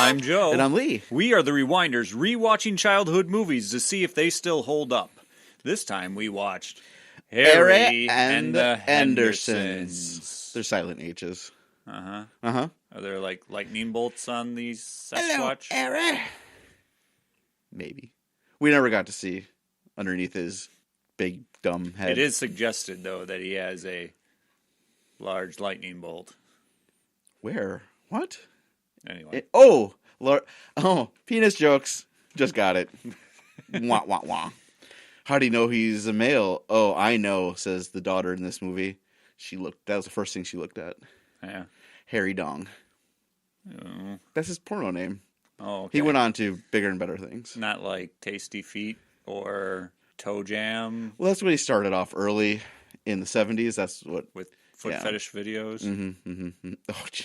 I'm Joe. And I'm Lee. We are the Rewinders, rewatching childhood movies to see if they still hold up. This time we watched Harry and the Hendersons. They're silent H's. Uh-huh. Uh-huh. Are there like lightning bolts on these Sasquatch? Hello, Harry. Maybe. We never got to see underneath his big, dumb head. It is suggested, though, that he has a large lightning bolt. Where? What? Anyway. Penis jokes. Just got it. Wah, wah, wah. How do you know he's a male? Oh, I know, says the daughter in this movie. That was the first thing she looked at. Yeah. Harry Dong. Oh. That's his porno name. Oh, okay. He went on to bigger and better things. Not like Tasty Feet or Toe Jam. Well, that's what he started off early in the 70s. That's what... With foot fetish videos. Mm-hmm, mm-hmm. Oh, gee.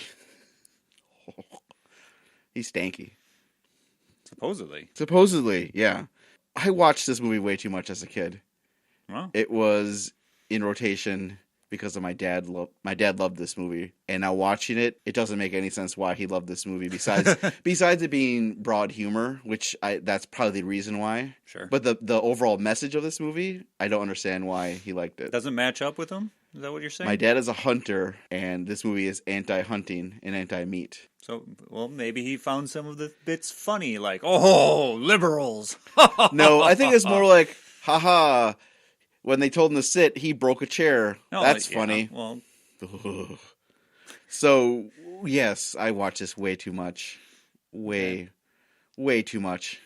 Oh. He's stanky. Supposedly, yeah. I watched this movie way too much as a kid. Well. It was in rotation because of my dad. My dad loved this movie, and now watching it, it doesn't make any sense why he loved this movie. Besides it being broad humor, which that's probably the reason why. Sure. But the overall message of this movie, I don't understand why he liked it. Doesn't match up with him? Is that what you're saying? My dad is a hunter, and this movie is anti-hunting and anti-meat. So, well, maybe he found some of the bits funny, like, oh, liberals. No, I think it's more like, haha, when they told him to sit, he broke a chair. No, that's yeah, funny. Well, so, yes, I watch this way too much. Way too much.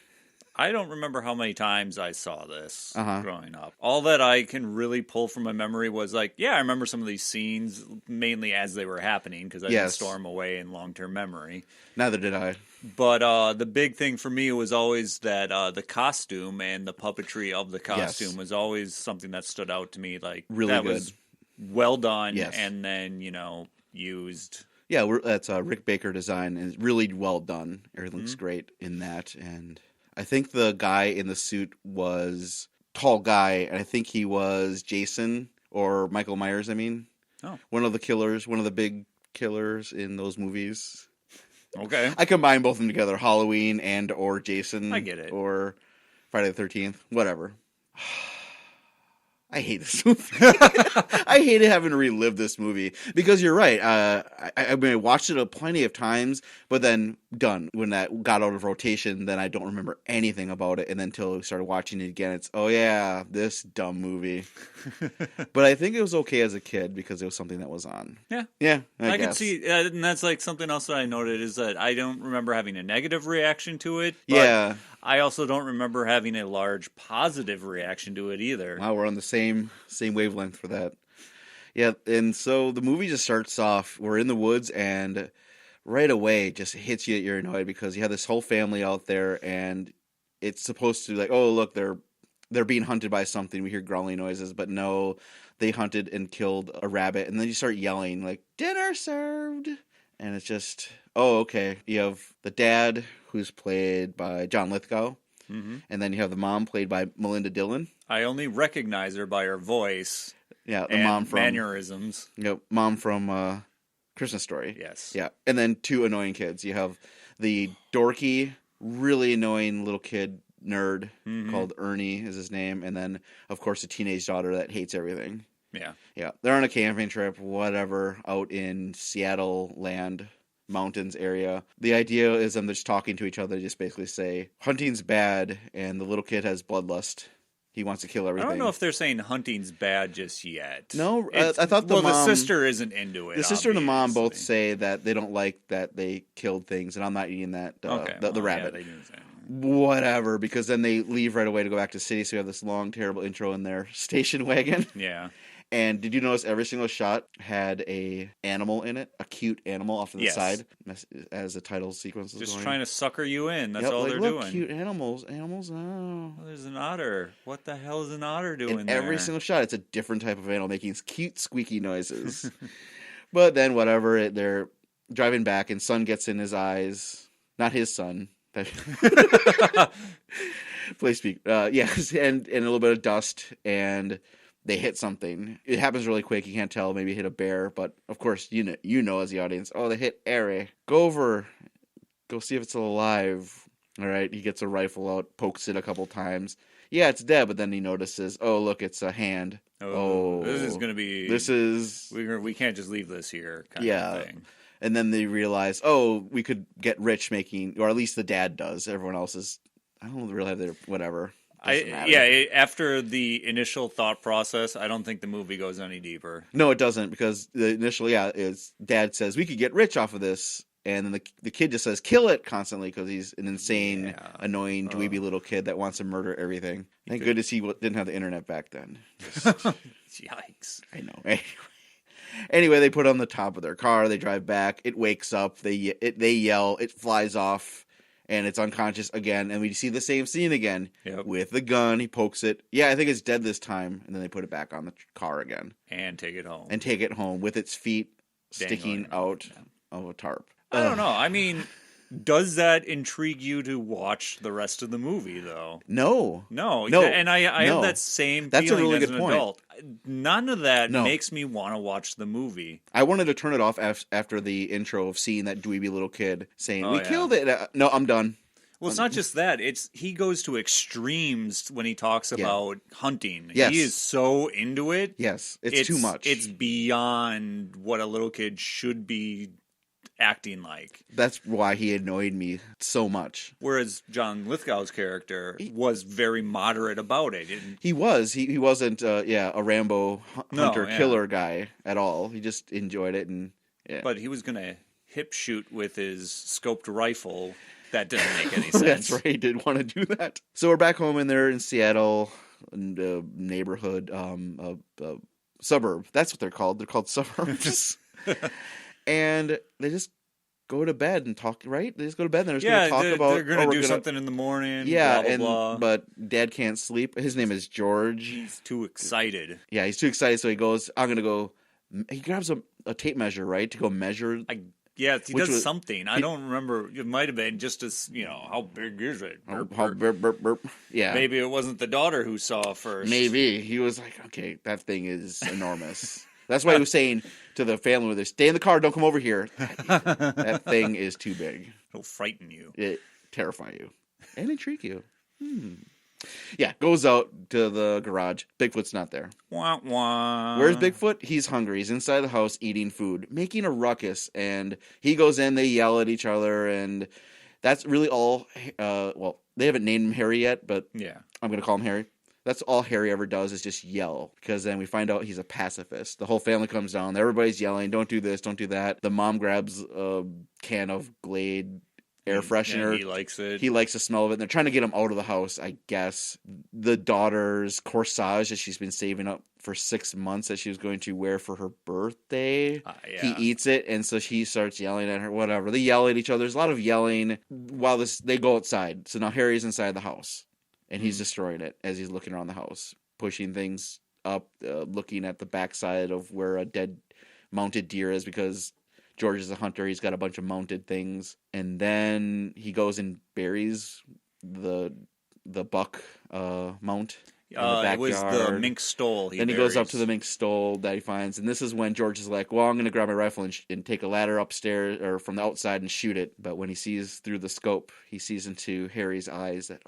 I don't remember how many times I saw this Uh-huh. growing up. All that I can really pull from my memory was like, yeah, I remember some of these scenes mainly as they were happening because I didn't store them away in long-term memory. Neither did I. But the big thing for me was always that the costume and the puppetry of the costume was always something that stood out to me. Like, really that good. was well done Yes. and then, used. Yeah, that's Rick Baker design, and it's really well done. Everything looks great in that, and I think the guy in the suit was tall guy, and I think he was Jason or Michael Myers, one of the killers, one of the big killers in those movies. Okay. I combine both of them together, Halloween and or Jason. I get it. Or Friday the 13th, whatever. I hate this movie. I hated having to relive this movie because you're right. I watched it plenty of times, but then done. When that got out of rotation, then I don't remember anything about it. And then until we started watching it again, it's, oh yeah, this dumb movie. But I think it was okay as a kid because it was something that was on. Yeah. I can guess. see, and that's like something else that I noted is that I don't remember having a negative reaction to it. But Yeah. I also don't remember having a large positive reaction to it either. Wow, we're on the same wavelength for that. Yeah, and so the movie just starts off, we're in the woods, and right away just hits you that you're annoyed because you have this whole family out there, and it's supposed to like, oh, look, they're being hunted by something. We hear growling noises, but no, they hunted and killed a rabbit, and then you start yelling, like, dinner served! And it's just, oh, okay. You have the dad, who's played by John Lithgow, and then you have the mom, played by Melinda Dillon. I only recognize her by her voice. Yeah, the and mom from mannerisms. Mom from Christmas Story. Yes. Yeah, and then two annoying kids. You have the dorky, really annoying little kid nerd called Ernie is his name, and then of course a teenage daughter that hates everything. Yeah. They're on a camping trip, whatever, out in Seattle land, mountains area. The idea is them just talking to each other. Just basically say hunting's bad, and the little kid has bloodlust. He wants to kill everything. I don't know if they're saying hunting's bad just yet. No, I thought the mom... Well, the sister isn't into it. The sister and the mom both say that they don't like that they killed things, and I'm not eating that, the rabbit. Yeah, they do say. Whatever, because then they leave right away to go back to the city, so we have this long, terrible intro in their station wagon. Yeah. And did you notice every single shot had a animal in it, a cute animal off to the side, as the title sequence is just going. Trying to sucker you in. That's all they're doing. Cute animals, oh. There's an otter. What the hell is an otter doing in there? Every single shot, it's a different type of animal making cute, squeaky noises. But then, whatever, they're driving back, and sun gets in his eyes. Not his son. Play speak. Yes, and a little bit of dust, and they hit something. It happens really quick. You can't tell. Maybe hit a bear, but of course, you know as the audience. Oh, they hit Airy. Go over go see if it's still alive. All right, he gets a rifle out, pokes it a couple times. Yeah, it's dead, but then he notices, oh, look, it's a hand. Oh, this is going to be... We can't just leave this here kind of thing. And then they realize, oh, we could get rich making, or at least the dad does. Everyone else is, I don't really have their, whatever. After the initial thought process, I don't think the movie goes any deeper. No, it doesn't, because the initial, is dad says, we could get rich off of this. And then the kid just says, kill it constantly because he's an insane, annoying, dweeby little kid that wants to murder everything. Thank goodness he didn't have the internet back then. Yikes. I know. Anyway, they put it on the top of their car. They drive back. It wakes up. They yell. It flies off. And it's unconscious again. And we see the same scene again. Yep. With the gun. He pokes it. Yeah, I think it's dead this time. And then they put it back on the car again. And take it home. With its feet sticking out of a tarp. I don't know. I mean, does that intrigue you to watch the rest of the movie, though? No. And I have that same That's feeling a really as good an point. Adult. None of that makes me want to watch the movie. I wanted to turn it off after the intro of seeing that dweeby little kid saying, we killed it. No, I'm done. Well, it's not just that. He goes to extremes when he talks about hunting. Yes. He is so into it. Yes, it's too much. It's beyond what a little kid should be acting like. That's why he annoyed me so much. Whereas John Lithgow's character was very moderate about it. He was. He wasn't a Rambo hunter-killer guy at all. He just enjoyed it. But he was going to hip shoot with his scoped rifle. That didn't make any sense. That's right. He didn't want to do that. So we're back home and they're in Seattle, neighborhood, suburb. That's what they're called. They're called suburbs. And they just go to bed and talk, right? They just go to bed and they're just going to talk about... they're going to do something in the morning, yeah, blah, blah, blah. But Dad can't sleep. His name is George. He's too excited. Yeah, he's too excited, so he goes, I'm going to go... He grabs a tape measure, right, to go measure... He does something. I don't remember. It might have been just as, how big is it? Burp. Yeah. Maybe it wasn't the daughter who saw first. Maybe. He was like, okay, that thing is enormous. That's why he was saying to the family with stay in the car, don't come over here. That thing is too big. It'll frighten you. It terrify you. And intrigue you. Yeah, goes out to the garage. Bigfoot's not there. Wah, wah. Where's Bigfoot? He's hungry. He's inside the house eating food, making a ruckus. And he goes in, they yell at each other, and that's really all. They haven't named him Harry yet, but I'm going to call him Harry. That's all Harry ever does is just yell, because then we find out he's a pacifist. The whole family comes down. Everybody's yelling, don't do this, don't do that. The mom grabs a can of Glade air freshener. Yeah, he likes it. He likes the smell of it. And they're trying to get him out of the house, I guess. The daughter's corsage that she's been saving up for 6 months that she was going to wear for her birthday. He eats it, and so she starts yelling at her, whatever. They yell at each other. There's a lot of yelling while they go outside. So now Harry's inside the house, and he's destroying it as he's looking around the house, pushing things up, looking at the backside of where a dead mounted deer is, because George is a hunter. He's got a bunch of mounted things. And then he goes and buries the buck mount in the backyard. It was the mink stole. Then he goes up to the mink stole that he finds. And this is when George is like, well, I'm going to grab my rifle and take a ladder upstairs or from the outside and shoot it. But when he sees through the scope, he sees into Harry's eyes that,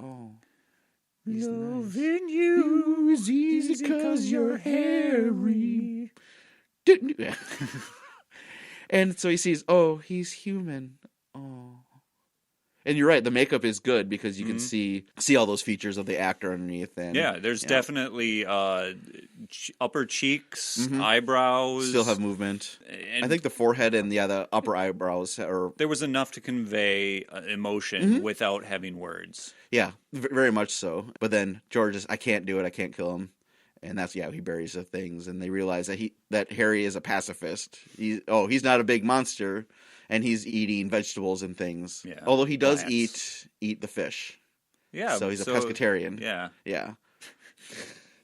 he's loving nice. you is easy because you're Harry. Didn't you? And so he sees, he's human. Oh. And you're right, the makeup is good because you can see all those features of the actor underneath. And there's definitely upper cheeks, eyebrows. Still have movement. And I think the forehead and the upper eyebrows are... There was enough to convey emotion without having words. Yeah, very much so. But then George is, I can't do it, I can't kill him. And that's, he buries the things, and they realize that Harry is a pacifist. He's not a big monster, and he's eating vegetables and things. Yeah. Although he does eat the fish. Yeah. So he's a pescatarian. Yeah. Yeah.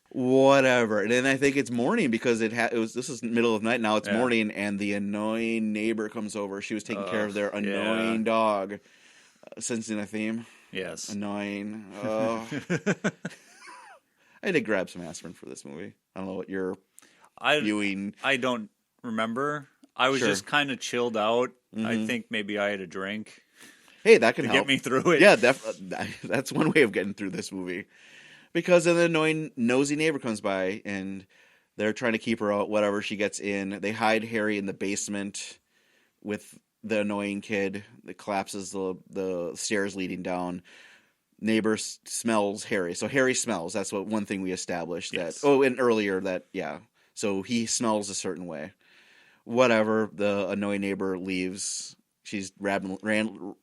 Whatever. And then I think it's morning because this is middle of night, now it's morning, and the annoying neighbor comes over. She was taking care of their annoying dog. Sensing a theme? Yes. Annoying. I had to grab some aspirin for this movie. I don't know what you're viewing. I don't remember. I was just kind of chilled out. I think maybe I had a drink. hey, that can to help get me through it. Yeah, that's one way of getting through this movie. Because an annoying, nosy neighbor comes by, and they're trying to keep her out. Whatever, she gets in. They hide Harry in the basement with the annoying kid that collapses the stairs leading down. Neighbor smells Harry. So Harry smells. That's one thing we established. Yes. And earlier yeah. So he smells a certain way. Whatever, the annoying neighbor leaves. She's rattling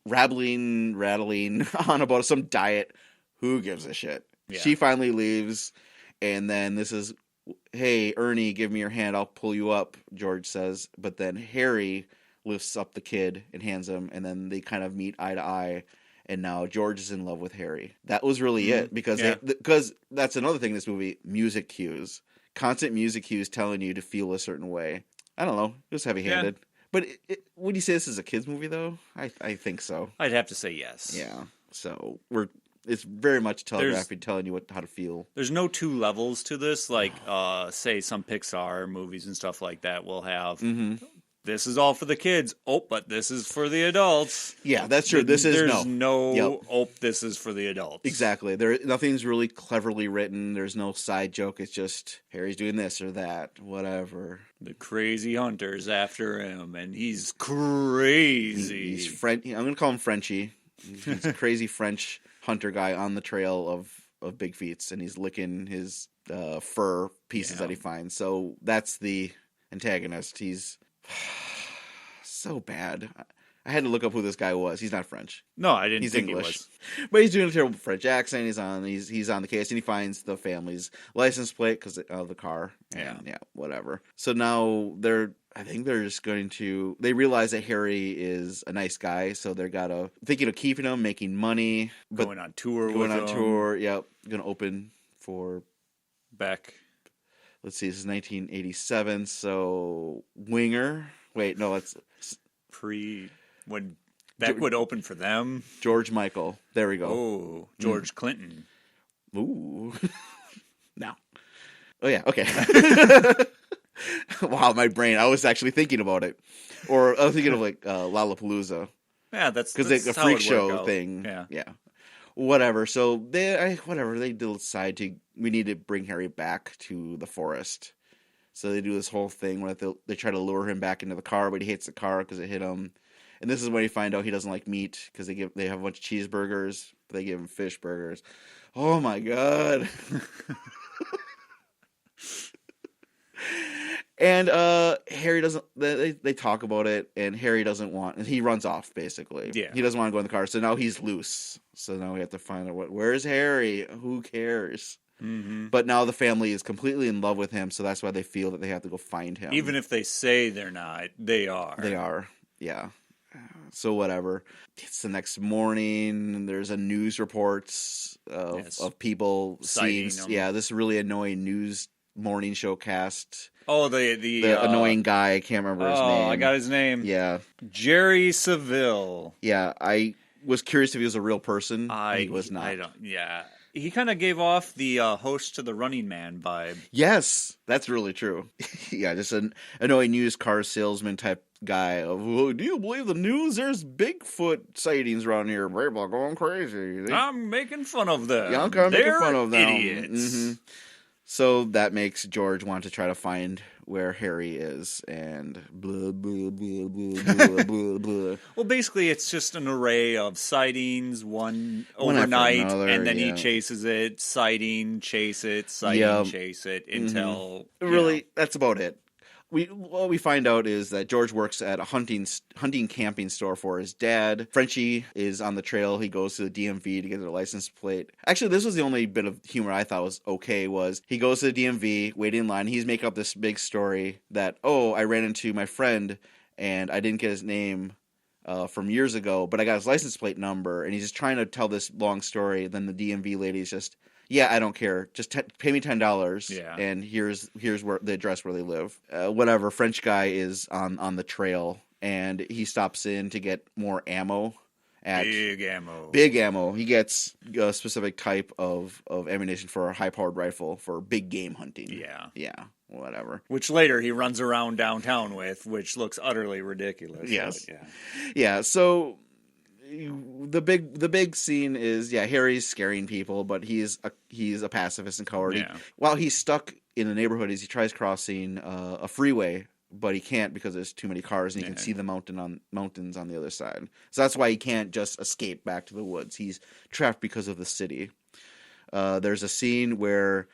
on about some diet. Who gives a shit? Yeah. She finally leaves, and then this is, hey, Ernie, give me your hand. I'll pull you up, George says. But then Harry lifts up the kid and hands him, and then they kind of meet eye to eye. And now George is in love with Harry. That was really it, because that's another thing in this movie, music cues. Constant music cues telling you to feel a certain way. I don't know. It was heavy-handed. Yeah. But would you say this is a kid's movie, though? I think so. I'd have to say yes. Yeah. So it's very much telegraphy, telling you how to feel. There's no two levels to this. Like, say, some Pixar movies and stuff like that will have... Mm-hmm. This is all for the kids. Oh, but this is for the adults. Yeah, that's true. There's no. Oh, this is for the adults. Exactly. Nothing's really cleverly written. There's no side joke. It's just Harry's doing this or that, whatever. The crazy hunter's after him, and he's crazy. He's I'm going to call him Frenchie. He's a crazy French hunter guy on the trail of big feats, and he's licking his fur pieces that he finds. So that's the antagonist. He's so bad. I had to look up who this guy was. He's not French. No, I didn't. He's think English. He was. But he's doing a terrible French accent. He's on the case, and he finds the family's license plate because of the car. And, whatever. So now I think they're just going to. They realize that Harry is a nice guy, so they're thinking of keeping him, making money, going on tour. Yep, going to open for Beck. Let's see, this is 1987, so Winger. Wait, no, that's... when Beck would open for them. George Michael. There we go. Oh, George Clinton. Ooh. No. Oh, yeah, okay. Wow, my brain. I was actually thinking about it. Or I was thinking of, Lollapalooza. Yeah, that's because it's a freak show thing. Yeah. Whatever. So they decide we need to bring Harry back to the forest. So they do this whole thing where they try to lure him back into the car, but he hates the car because it hit him. And this is when you find out he doesn't like meat because they have a bunch of cheeseburgers, but they give him fish burgers. Oh my god. And Harry doesn't. They talk about it, and Harry doesn't want. And he runs off basically. Yeah, he doesn't want to go in the car. So now he's loose. So now we have to find out where's Harry. Who cares? Mm-hmm. But now the family is completely in love with him, so that's why they feel that they have to go find him. Even if they say they're not, they are. They are. Yeah. So whatever. It's the next morning. And there's a news reports of people seeing. Yeah, this really annoying news morning show cast. Oh, the annoying guy. I can't remember his name. Oh, I got his name. Yeah. Jerry Seville. Yeah, I was curious if he was a real person. He was not. Yeah. He kind of gave off the host to the Running Man vibe. Yes, that's really true. Yeah, just an annoying used car salesman type guy. Do you believe the news? There's Bigfoot sightings around here. People are going crazy. I'm making fun of them. Yeah, I'm making fun of them. Idiots. Mm-hmm. So that makes George want to try to find where Harry is, and blah, blah, blah, blah, blah, blah, blah. Well, basically, it's just an array of sightings, one overnight, another, and then he chases it, sighting, chase it, chase it, until... Really, that's about it. What we find out is that George works at a hunting camping store for his dad. Frenchie is on the trail. He goes to the DMV to get their license plate. Actually, this was the only bit of humor I thought was okay, was he goes to the DMV, waiting in line. He's making up this big story that, I ran into my friend and I didn't get his name from years ago, but I got his license plate number. And he's just trying to tell this long story. Then the DMV lady's just... Yeah, I don't care. Just pay me $10, and here's where the address where they live. Whatever. French guy is on the trail, and he stops in to get more ammo. Big ammo. Big ammo. He gets a specific type of ammunition for a high-powered rifle for big game hunting. Yeah. Whatever. Which later he runs around downtown with, which looks utterly ridiculous. Yes. Yeah. So the big scene is Harry's scaring people, but he's a pacifist and coward. Yeah. While he's stuck in a neighborhood, as he tries crossing a freeway, but he can't because there's too many cars, and you can see the mountains on the other side. So that's why he can't just escape back to the woods. He's trapped because of the city. There's a scene where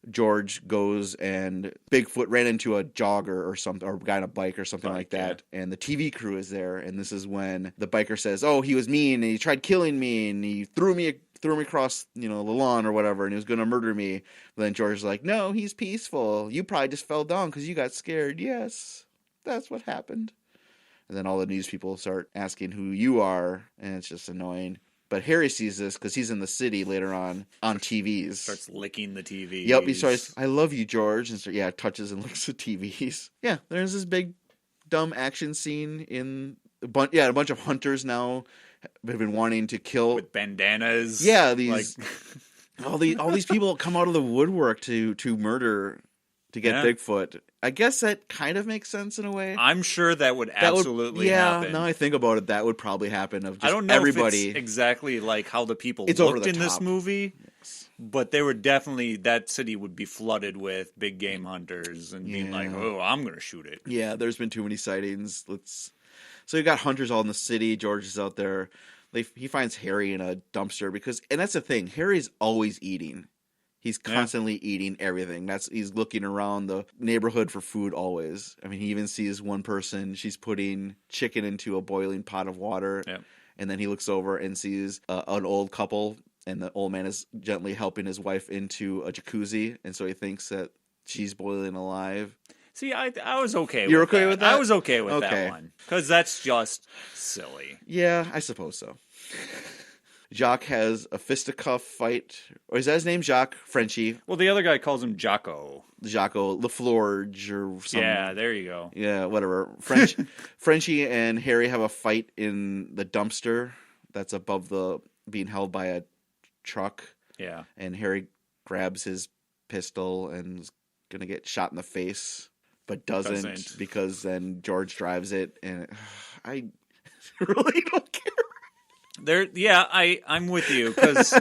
George goes and Bigfoot ran into a jogger or something, or a guy on a bike or something like that, and the TV crew is there, and this is when the biker says, "Oh, he was mean, and he tried killing me, and he threw me across, the lawn or whatever, and he was going to murder me." But then George's like, "No, he's peaceful. You probably just fell down because you got scared." "Yes, that's what happened." And then all the news people start asking who you are, and it's just annoying. But Harry sees this because he's in the city later on TVs. Starts licking the TVs. Yep, he starts, "I love you, George," and touches and licks the TVs. Yeah, there's this big, dumb action scene in a bunch of hunters now have been wanting to kill with bandanas. Yeah, all these people come out of the woodwork to murder to get Bigfoot. I guess that kind of makes sense in a way. I'm sure that would absolutely happen. Now I think about it, that would probably happen. Of just I don't know everybody. if it's exactly like how the people It's looked over the in this top. movie, but they were definitely, that city would be flooded with big game hunters and being like, "Oh, I'm going to shoot it." Yeah, there's been too many sightings. So you got hunters all in the city. George is out there. He finds Harry in a dumpster and that's the thing. Harry's always eating. He's constantly eating everything. He's looking around the neighborhood for food always. I mean, he even sees one person. She's putting chicken into a boiling pot of water, and then he looks over and sees an old couple, and the old man is gently helping his wife into a jacuzzi, and so he thinks that she's boiling alive. See, I was okay with that. You're okay with that? I was okay with that one. Because that's just silly. Yeah, I suppose so. Jacques has a fisticuff fight. Or is that his name? Jacques Frenchie? Well, the other guy calls him Jocko. Laflorge or something. Yeah, there you go. Yeah, whatever. Frenchie and Harry have a fight in the dumpster that's above being held by a truck. Yeah. And Harry grabs his pistol and is going to get shot in the face, but doesn't because then George drives it, and I really don't care. I'm with you, because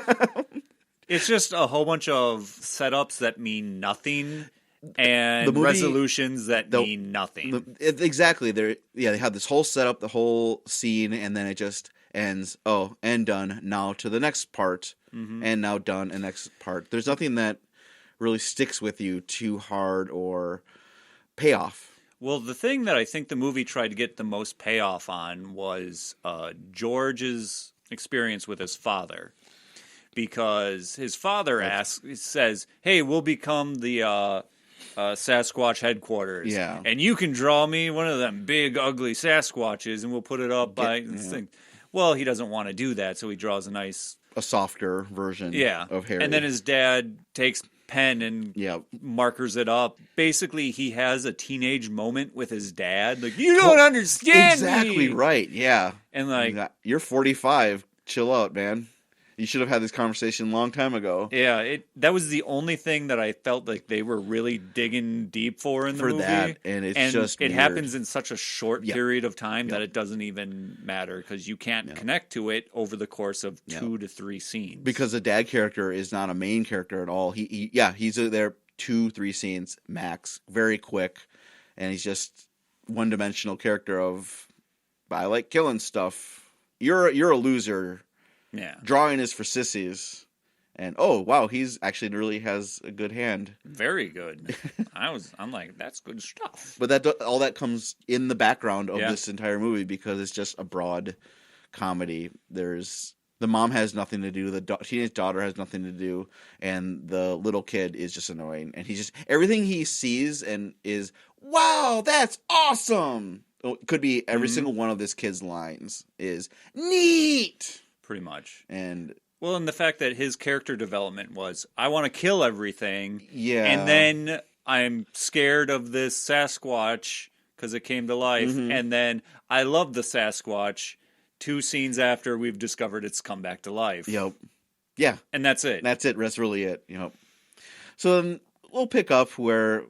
it's just a whole bunch of setups that mean nothing and resolutions that mean nothing. Exactly. They have this whole setup, the whole scene, and then it just ends. Oh, and done. Now to the next part, and now done, and next part. There's nothing that really sticks with you too hard or payoff. Well, the thing that I think the movie tried to get the most payoff on was George's experience with his father. Because his father says, "Hey, we'll become the Sasquatch headquarters. Yeah. And you can draw me one of them big, ugly Sasquatches, and we'll put it up by this thing." Well, he doesn't want to do that, so he draws a softer version of Harry. And then his dad takes pen and markers it up. Basically, he has a teenage moment with his dad. Like, "You don't understand me." Exactly right, yeah. And like, "You're 45. Chill out, man. You should have had this conversation a long time ago." Yeah, that was the only thing that I felt like they were really digging deep for in the movie. And it's just it weird. happens in such a short period of time that it doesn't even matter, because you can't connect to it over the course of 2 to 3 scenes. Because the dad character is not a main character at all. He's there 2-3 scenes max, very quick, and he's just one-dimensional character of, "I like killing stuff. You're a loser. Yeah. Drawing is for sissies." And oh wow, he's actually really has a good hand. Very good. I'm like, that's good stuff. But all that comes in the background of this entire movie, because it's just a broad comedy. The mom has nothing to do, the teenage daughter has nothing to do, and the little kid is just annoying. And everything he sees and is, "Wow, that's awesome." It could be every single one of this kid's lines is neat. Pretty much. And the fact that his character development was, "I want to kill everything." Yeah. And then I'm scared of this Sasquatch because it came to life. And then I love the Sasquatch 2 scenes after we've discovered it's come back to life. Yep. Yeah. And that's it. That's really it. Yep. So then we'll pick up where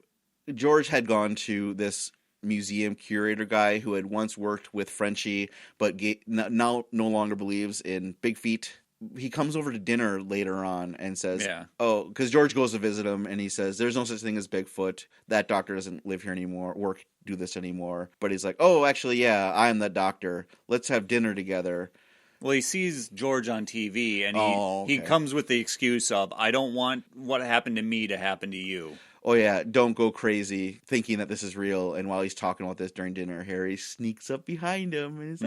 George had gone to this museum curator guy who had once worked with Frenchie, but now no longer believes in big feet. He comes over to dinner later on and says, oh, because George goes to visit him and he says, there's no such thing as Bigfoot. That doctor doesn't live here anymore, do this anymore. But he's like, oh, actually, yeah, I'm that doctor. Let's have dinner together. Well, he sees George on TV and he comes with the excuse of, I don't want what happened to me to happen to you. Oh, yeah, don't go crazy thinking that this is real. And while he's talking about this during dinner, Harry sneaks up behind him and he's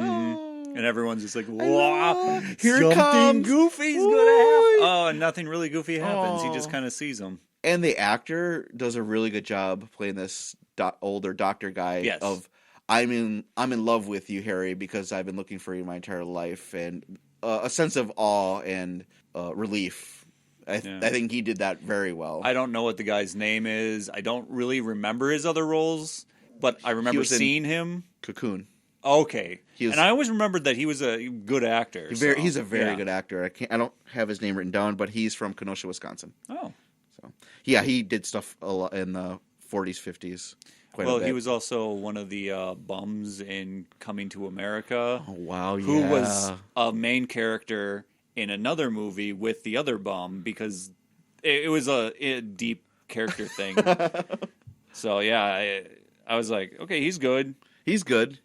and everyone's just like, wow, here something it comes. goofy's going to happen. Oh, and nothing really goofy happens. He just kind of sees him. And the actor does a really good job playing this older doctor guy of, I'm in love with you, Harry, because I've been looking for you my entire life. And a sense of awe and relief. I think he did that very well. I don't know what the guy's name is. I don't really remember his other roles, but I remember seeing him. Cocoon. Okay. And I always remembered that he was a good actor. He's a very good actor. I don't have his name written down, but he's from Kenosha, Wisconsin. Oh. So yeah, he did stuff a lot in the 40s, 50s. Well, he was also one of the bums in Coming to America. Oh, wow, yeah. Who was a main character in another movie with the other bum because it was a deep character thing. So, yeah, I was like, okay, he's good. He's good.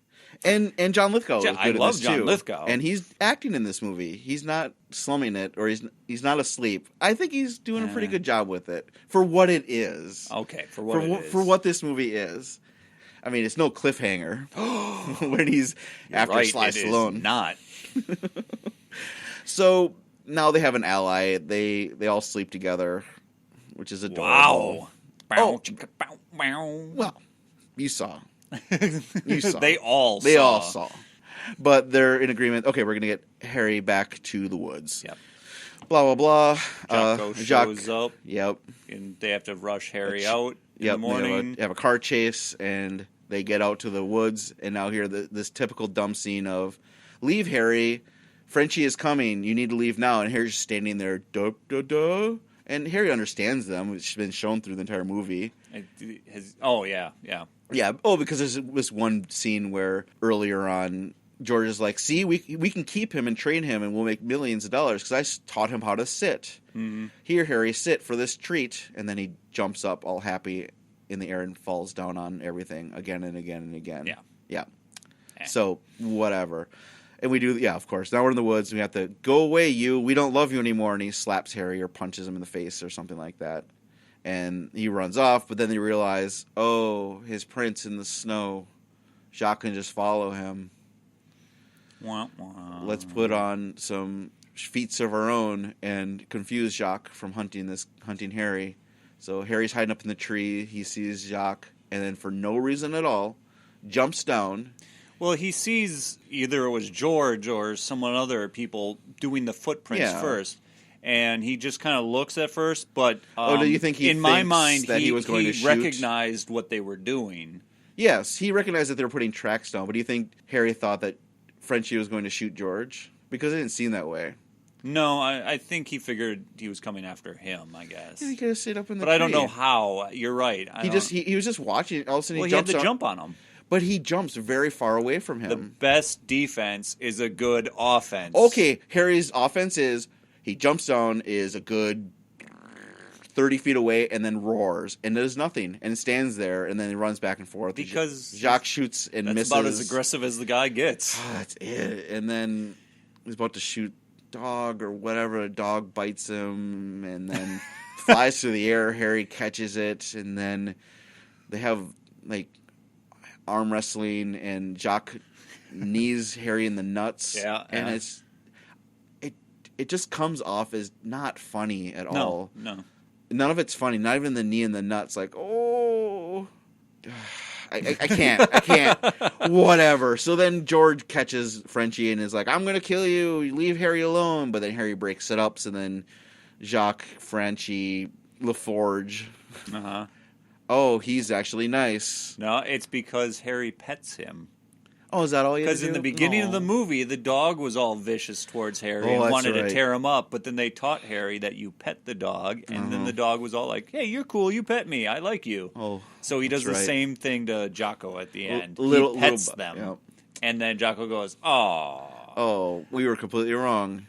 And John Lithgow is good I love John Lithgow. And he's acting in this movie. He's not slumming it, or he's not asleep. I think he's doing a pretty good job with it for what it is. Okay, for what this movie is. I mean, it's no cliffhanger when he's after Sly Stallone. Not. So now they have an ally. They all sleep together, which is adorable. Wow. Well, you saw. They all saw. But they're in agreement. Okay, we're going to get Harry back to the woods. Yep. Blah, blah, blah. Jacques shows up. Yep. And they have to rush Harry out in the morning. They have a car chase, and they get out to the woods. And now here, this typical dumb scene of, leave, Harry. Frenchie is coming. You need to leave now. And Harry's just standing there. Duh, duh, duh. And Harry understands them. It's been shown through the entire movie. Yeah. Yeah. Oh, because there's this one scene where earlier on, George is like, see, we can keep him and train him and we'll make millions of dollars because I taught him how to sit. Mm-hmm. Here, Harry, sit for this treat. And then he jumps up all happy in the air and falls down on everything again and again and again. Yeah. So, whatever. And we do, of course. Now we're in the woods and we have to, go away, you. We don't love you anymore. And he slaps Harry or punches him in the face or something like that. And he runs off, but then they realize, oh, his prints in the snow. Jacques can just follow him. Wah, wah. Let's put on some feats of our own and confuse Jacques from hunting Harry. So Harry's hiding up in the tree. He sees Jacques, and then for no reason at all, jumps down. Well, he sees either it was George or someone other people doing the footprints first. And he just kind of looks at first, but do you think in my mind, that he was going to shoot? Recognized what they were doing. Yes, he recognized that they were putting tracks down. But do you think Harry thought that Frenchie was going to shoot George? Because it didn't seem that way. No, I think he figured he was coming after him, I guess. Yeah, he could have stayed up in the tree. But I don't know how. You're right. He was just watching. All of a sudden, he had to jump on him. But he jumps very far away from him. The best defense is a good offense. Okay, Harry's offense is he jumps down, is a good 30 feet away, and then roars, and does nothing, and stands there, and then he runs back and forth. Because Jacques shoots and misses. That's about as aggressive as the guy gets. Oh, that's it. And then he's about to shoot dog or whatever. A dog bites him, and then flies through the air. Harry catches it, and then they have like arm wrestling, and Jacques knees Harry in the nuts. And it just comes off as not funny at all. No. None of it's funny. Not even the knee in the nuts. Like, oh, I can't. Whatever. So then George catches Frenchie and is like, I'm going to kill you. Leave Harry alone. But then Harry breaks it up. So then Jacques, Frenchie, LaForge. Uh-huh. Oh, he's actually nice. No, it's because Harry pets him. Oh, is that all you had to Because do? in the beginning of the No. movie, the dog was all vicious towards Harry Oh, and that's wanted to right. tear him up. But then they taught Harry that you pet the dog, and then the dog was all like, "Hey, you're cool. You pet me. I like you." Oh, So he does that's the right. same thing to Jocko at the end. Little- He pets little- them, yeah. and then Jocko goes, "Oh." Oh, we were completely wrong.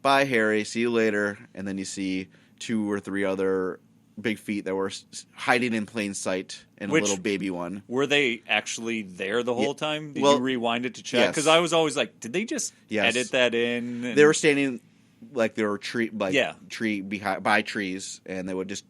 Bye, Harry. See you later. And then you see 2 or 3 other big feet that were hiding in plain sight, and Which- a little baby one. Were they actually there the whole time? Did well, you rewind it to check? yes. Because I was always like, did they just Yes. edit that in? And- They were standing like they were Yeah. tree behind by trees, and they would just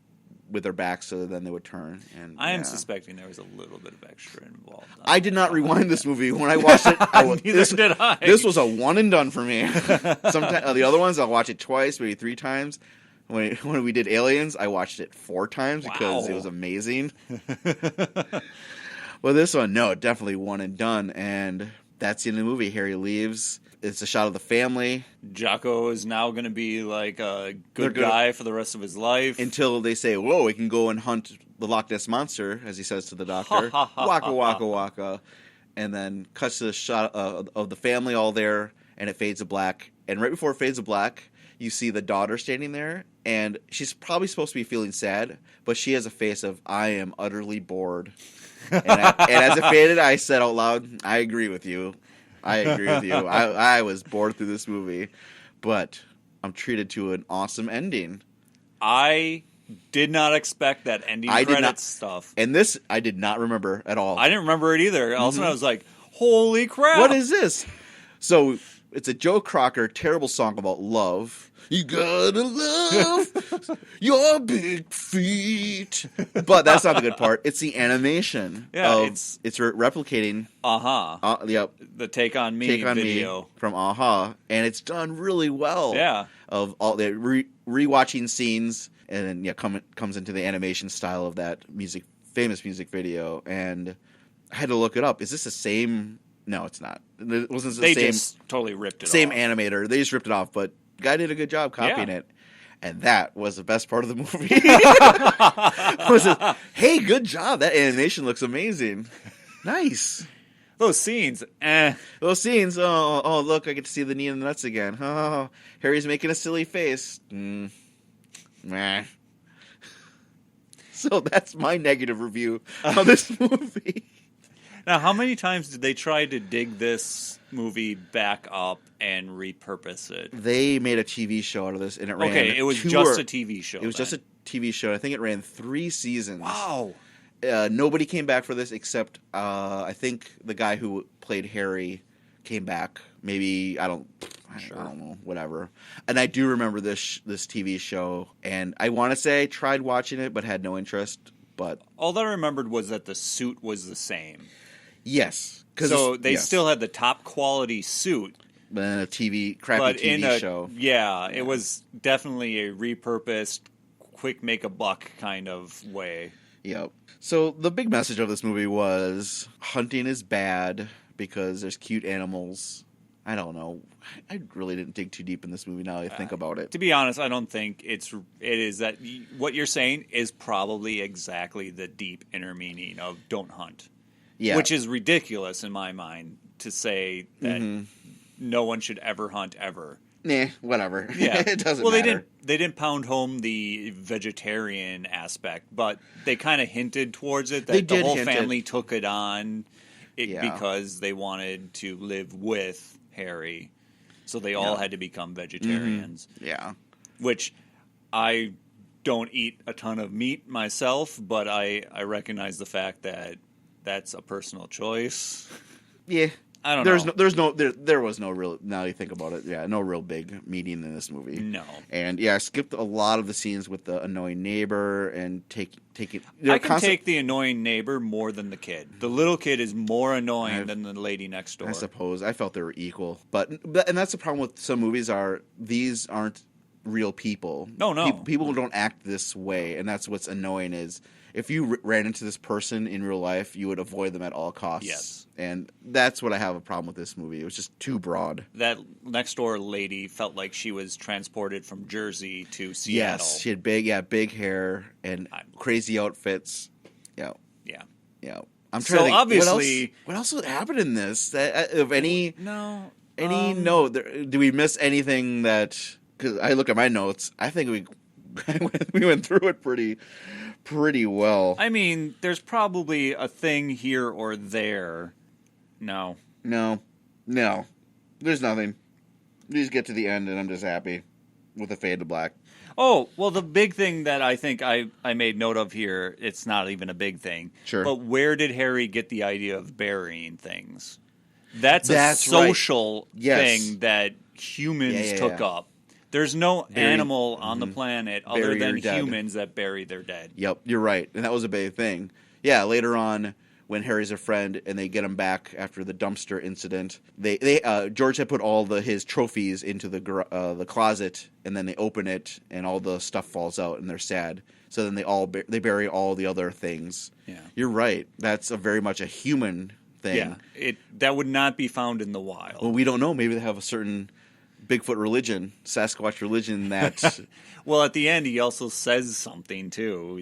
with their backs, so then they would turn. And I am yeah. suspecting there was a little bit of extra involved. I did not rewind this movie when I watched it. Neither did I. This was a one and done for me. Sometimes the other ones I'll watch it twice, maybe 3 times. When we did Aliens, I watched it 4 times because it Wow. was amazing. Well, this one, no, definitely one and done, and that's the end of the movie. Harry leaves. It's a shot of the family Jocko is now going to be like a They're good gonna- guy for the rest of his life. until they say, "Whoa, we can go and hunt the Loch Ness monster," as he says to the doctor. Waka waka waka, and then cuts to the shot of the family all there, and it fades to black. And right before it fades to black, you see the daughter standing there, and she's probably supposed to be feeling sad, but she has a face of "I am utterly bored." And as it faded, I said out loud, "I agree with you. I agree with you. I was bored through this movie, but I'm treated to an awesome ending." I did not expect that ending I did credits not- stuff. And this I did not remember at all. I didn't remember it either. All of a sudden I was like, holy crap. What is this? So it's a Joe Cocker terrible song about love. You gotta love your big feet. But that's not the good part. It's the animation. Yeah, it's replicating. Uh-huh. Yep. The Take On Me Take on video. Me from Aha, and it's done really well. Yeah. Of all the rewatching scenes, and then comes into the animation style of that famous music video, and I had to look it up. Is this the same? No, it's not. It wasn't the They same. just totally ripped it Same off. animator. They just ripped it off, but the guy did a good job copying Yeah. it. And that was the best part of the movie. Hey, good job. That animation looks amazing. Nice. Those scenes, Those scenes, oh, look, I get to see the knee and the nuts again. Oh, Harry's making a silly face. Meh. So that's my negative review of this movie. Now, how many times did they try to dig this movie back up and repurpose it? They made a TV show out of this, and it ran. Okay, it was just a TV show. It was just a TV show. I think it ran 3 seasons. Wow. Nobody came back for this except I think the guy who played Harry came back. Maybe I don't know, whatever. And I do remember this TV show, and I want to say I tried watching it but had no interest. But All that I remembered was that the suit was the same. yes, So they yes. still had the top quality suit. But in a crappy But in TV a show. yeah, it was definitely a repurposed, quick make a buck kind of way. Yep. So the big message of this movie was hunting is bad because there's cute animals. I don't know. I really didn't dig too deep in this movie now that I think about it. To be honest, I don't think it is that what you're saying is probably exactly the deep inner meaning of don't hunt. Yeah. Which is ridiculous in my mind to say that no one should ever hunt ever. Nah, whatever. Yeah, It doesn't well, matter. they didn't pound home the vegetarian aspect, but they kind of hinted towards it They that the did whole hint it. family took it on Yeah. because they wanted to live with Harry, so they all had to become vegetarians. Yeah. Which I don't eat a ton of meat myself, but I recognize the fact that that's a personal choice. Yeah. I don't know. There was no real, now you think about it, yeah, no real big meeting in this movie. No. And yeah, I skipped a lot of the scenes with the annoying neighbor and taking. I can take the annoying neighbor more than the kid. The little kid is more annoying than the lady next door. I suppose. I felt they were equal. But and that's the problem with some movies these aren't real people. No. People don't act this way, and that's what's annoying is if you ran into this person in real life, you would avoid them at all costs. Yes. And that's what I have a problem with this movie. It was just too broad. That next door lady felt like she was transported from Jersey to Seattle. Yes, she had big hair and crazy outfits. Yeah. Yeah. Yeah. I'm trying So to think, obviously, what else would happen in this? That of any no. do we miss anything that? Because I look at my notes, I think we went through it pretty well. I mean, there's probably a thing here or there. No. There's nothing. We just get to the end, and I'm just happy with a fade to black. Oh, well, the big thing that I think I made note of here, it's not even a big thing. Sure. But where did Harry get the idea of burying things? That's a social thing that humans took up. There's no animal on the planet other than humans that bury their dead. Yep, you're right. And that was a big thing. Yeah, later on, when Harry's a friend and they get him back after the dumpster incident, George had put all his trophies into the closet, and then they open it, and all the stuff falls out, and they're sad. So then they bury all the other things. Yeah, you're right. That's very much a human thing. Yeah, that would not be found in the wild. Well, we don't know. Maybe they have a certain Bigfoot religion, Sasquatch religion that. Well, at the end, he also says something too.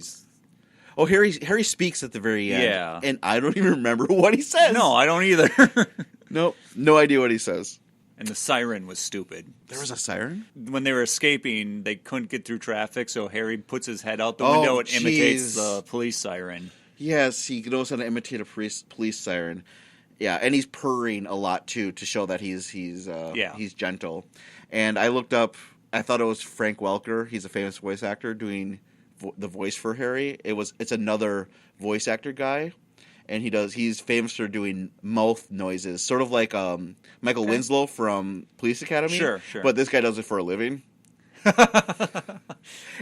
Harry speaks at the very end. Yeah. And I don't even remember what he says. No, I don't either. Nope. No idea what he says. And the siren was stupid. There was a siren? When they were escaping, they couldn't get through traffic, so Harry puts his head out the window and imitates the police siren. Yes, he knows how to imitate a police siren. Yeah, and he's purring a lot, too, to show that he's gentle. And I looked up, I thought it was Frank Welker. He's a famous voice actor doing the voice for Harry. It's another voice actor guy, and he's famous for doing mouth noises, sort of like Michael Winslow from Police Academy. Sure. But this guy does it for a living.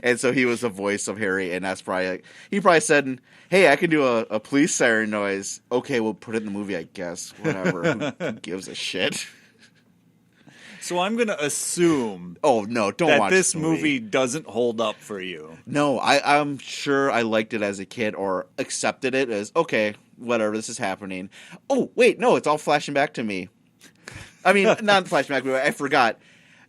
And so he was the voice of Harry, and that's probably he probably said, "Hey, I can do a police siren noise. Okay, we'll put it in the movie, I guess. Whatever. Who gives a shit?" So I'm going to assume don't watch that this movie doesn't hold up for you. No, I'm sure I liked it as a kid or accepted it as, okay, whatever, this is happening. Oh, wait, no, it's all flashing back to me. I mean, not flashing back, but I forgot.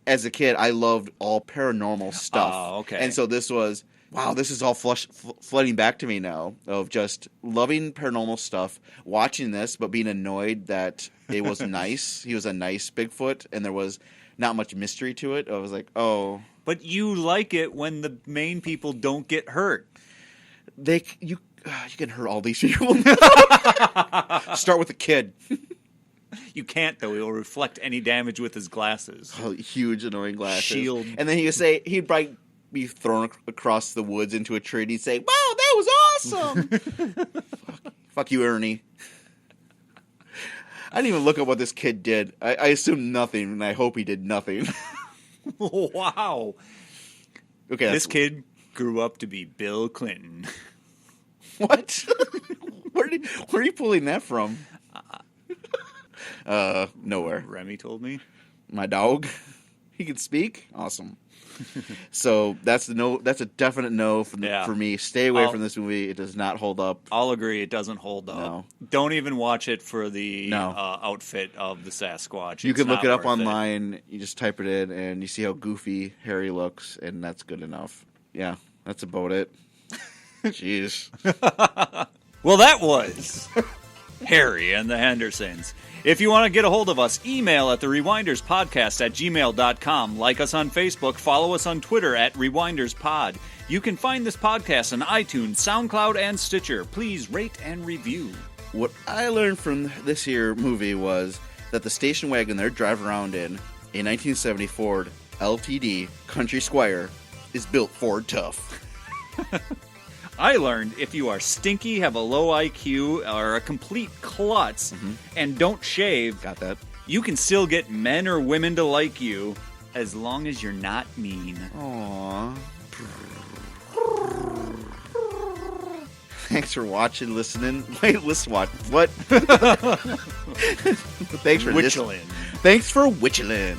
As a kid, I loved all paranormal stuff. Oh, okay. And so this was, wow, this is all flooding back to me now of just loving paranormal stuff, watching this, but being annoyed that it was nice. He was a nice Bigfoot, and there was not much mystery to it. I was like, oh. But you like it when the main people don't get hurt. You can hurt all these people. Start with a kid. You can't, though. He'll reflect any damage with his glasses. Oh, huge, annoying glasses. Shield. And then he'd probably be thrown across the woods into a tree, and he'd say, "Wow, that was awesome!" Fuck you, Ernie. I didn't even look up what this kid did. I assumed nothing, and I hope he did nothing. Wow. Okay, this kid grew up to be Bill Clinton. What? Where are you pulling that from? Nowhere. Remy told me. My dog. He can speak? Awesome. So that's a definite no for me. Stay away from this movie. It does not hold up. I'll agree. It doesn't hold up. No. Don't even watch it for the outfit of the Sasquatch. You can look it up online. You just type it in, and you see how goofy Harry looks, and that's good enough. Yeah, that's about it. Jeez. Well, that was Harry and the Hendersons. If you want to get a hold of us, email at therewinderspodcast@gmail.com. Like us on Facebook. Follow us on Twitter @RewindersPod. You can find this podcast on iTunes, SoundCloud, and Stitcher. Please rate and review. What I learned from this here movie was that the station wagon they're driving around in, a 1970 Ford LTD Country Squire, is built Ford tough. I learned if you are stinky, have a low IQ, or a complete klutz, and don't shave, got that? You can still get men or women to like you as long as you're not mean. Aww. Thanks for watching, listening. Wait, listen, watch. What? Thanks for Witchelin'. Thanks for witchling.